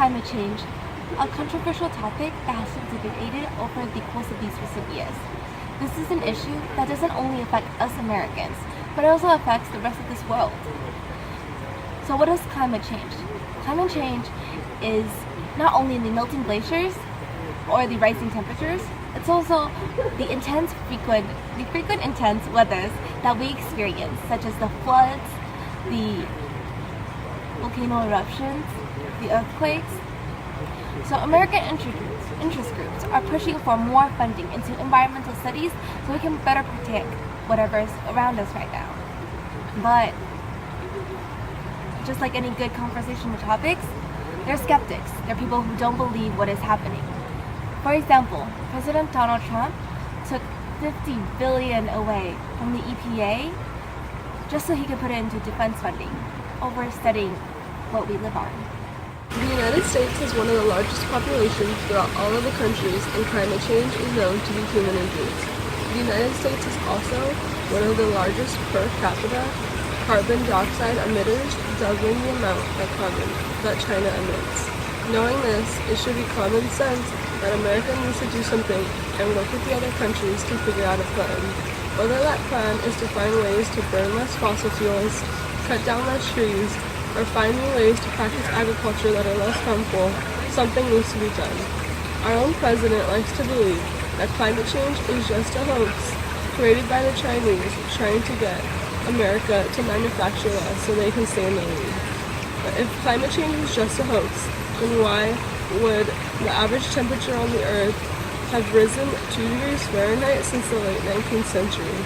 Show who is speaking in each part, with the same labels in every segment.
Speaker 1: climate change, a controversial topic that has been debated over the course of these recent years. This is an issue that doesn't only affect us Americans, but it also affects the rest of this world. So what is climate change? Climate change is not only the melting glaciers or the rising temperatures, it's also the frequent intense weathers that we experience, such as the floods, the volcano eruptions, the earthquakes. So American interest groups are pushing for more funding into environmental studies so we can better protect whatever is around us right now. But just like any good conversational topics, there are skeptics. There are people who don't believe what is happening. For example, President Donald Trump took $50 billion away from the EPA just so he could put it into defense funding over studying what we live on.
Speaker 2: The United States has one of the largest populations throughout all of the countries, and climate change is known to be human-induced. The United States is also one of the largest per capita carbon dioxide emitters, doubling the amount that China emits. Knowing this, it should be common sense that America needs to do something and work with the other countries to figure out a plan. Whether that plan is to find ways to burn less fossil fuels, cut down less trees, or find new ways to practice agriculture that are less harmful, something needs to be done. Our own president likes to believe that climate change is just a hoax created by the Chinese trying to get America to manufacture less so they can stay in the lead. But if climate change is just a hoax, then why would the average temperature on the Earth have risen 2 degrees Fahrenheit since the late 19th century?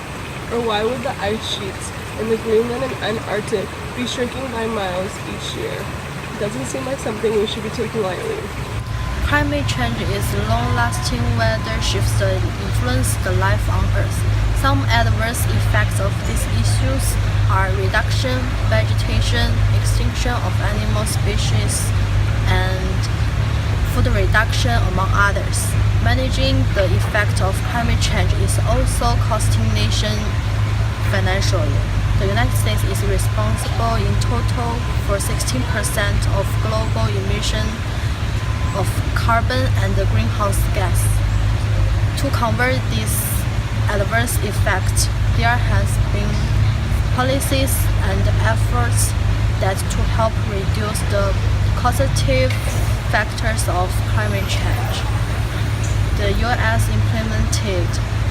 Speaker 2: Or why would the ice sheets in the Greenland and Antarctic be shrinking by miles each year? It doesn't seem like something we should be taking lightly.
Speaker 3: Climate change is long-lasting weather shifts that influence the life on Earth. Some adverse effects of these issues are reduction, vegetation, extinction of animal species, and food reduction, among others. Managing the effect of climate change is also costing nations financially. The United States is responsible in total for 16% of global emission of carbon and greenhouse gas. To convert this adverse effect, there has been policies and efforts that to help reduce the causative factors of climate change. The U.S. implemented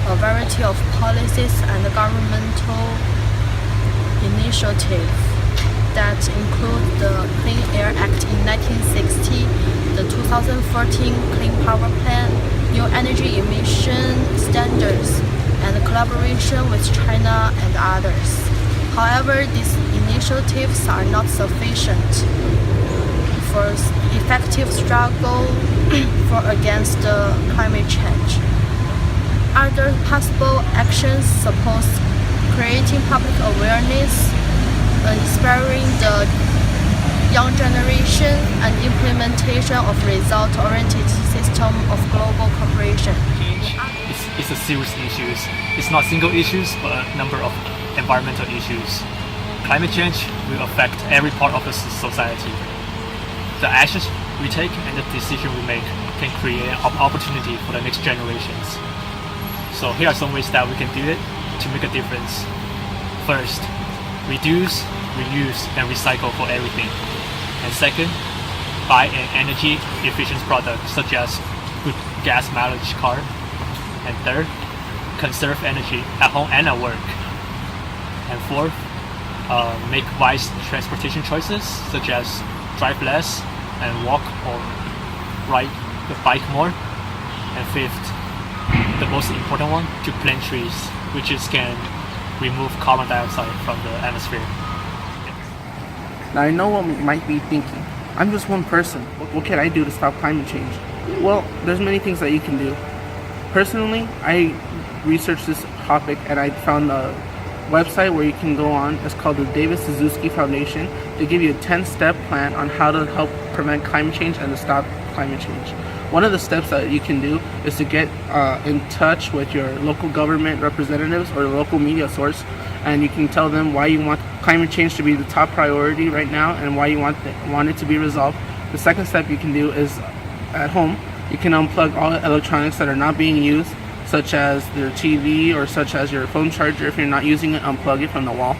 Speaker 3: a variety of policies and governmental initiatives that include the Clean Air Act in 1960, the 2014 Clean Power Plan, new energy emission standards, and collaboration with China and others. However, these initiatives are not sufficient for effective struggle against the climate change. Other possible actions suppose creating public awareness, inspiring the young generation, and implementation of result-oriented system of global cooperation.
Speaker 4: It's a serious issue. It's not single issues, but a number of environmental issues. Climate change will affect every part of the society. The actions we take and the decision we make can create an opportunity for the next generations. So here are some ways that we can do it to make a difference. First, reduce, reuse, and recycle for everything. And second, buy an energy efficient product such as good gas mileage car. And third, conserve energy at home and at work. And fourth, make wise transportation choices such as drive less and walk or ride the bike more. And fifth, the most important one, to plant trees, which can remove carbon dioxide from the atmosphere.
Speaker 5: Now I know what you might be thinking. I'm just one person. What can I do to stop climate change? Well, there's many things that you can do. Personally, I researched this topic and I found a website where you can go on. It's called the David Suzuki Foundation. They give you a 10-step plan on how to help prevent climate change and to stop climate change. One of the steps that you can do is to get in touch with your local government representatives or local media source, and you can tell them why you want climate change to be the top priority right now and why you want it to be resolved. The second step you can do is at home, you can unplug all electronics that are not being used, such as your TV or such as your phone charger. If you're not using it, unplug it from the wall.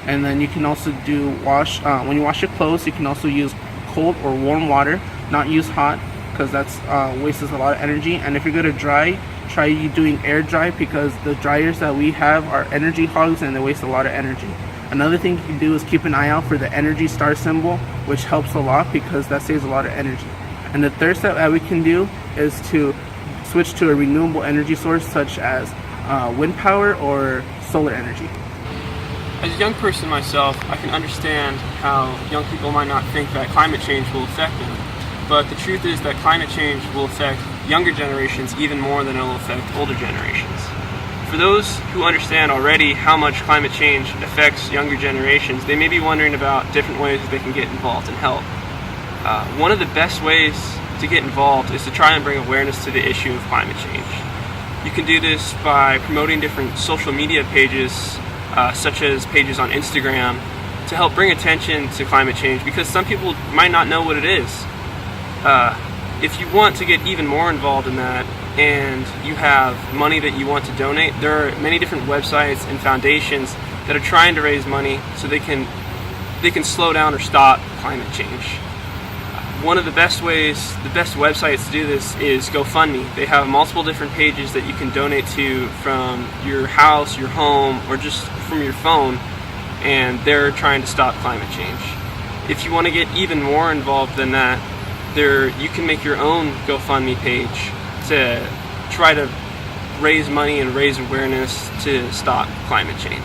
Speaker 5: And then you can also do when you wash your clothes, you can also use cold or warm water, not use hot, because that's wastes a lot of energy. And if you're going to dry, try doing air dry, because the dryers that we have are energy hogs and they waste a lot of energy. Another thing you can do is keep an eye out for the Energy Star symbol, which helps a lot because that saves a lot of energy. And the third step that we can do is to switch to a renewable energy source such as wind power or solar energy.
Speaker 6: As a young person myself, I can understand how young people might not think that climate change will affect them. But the truth is that climate change will affect younger generations even more than it will affect older generations. For those who understand already how much climate change affects younger generations, they may be wondering about different ways that they can get involved and help. One of the best ways to get involved is to try and bring awareness to the issue of climate change. You can do this by promoting different social media pages, such as pages on Instagram, to help bring attention to climate change, because some people might not know what it is. If you want to get even more involved in that and you have money that you want to donate, there are many different websites and foundations that are trying to raise money so they can slow down or stop climate change. One of the best websites to do this is GoFundMe. They have multiple different pages that you can donate to from your house, your home, or just from your phone, and they're trying to stop climate change. If you want to get even more involved than that, you can make your own GoFundMe page to try to raise money and raise awareness to stop climate change.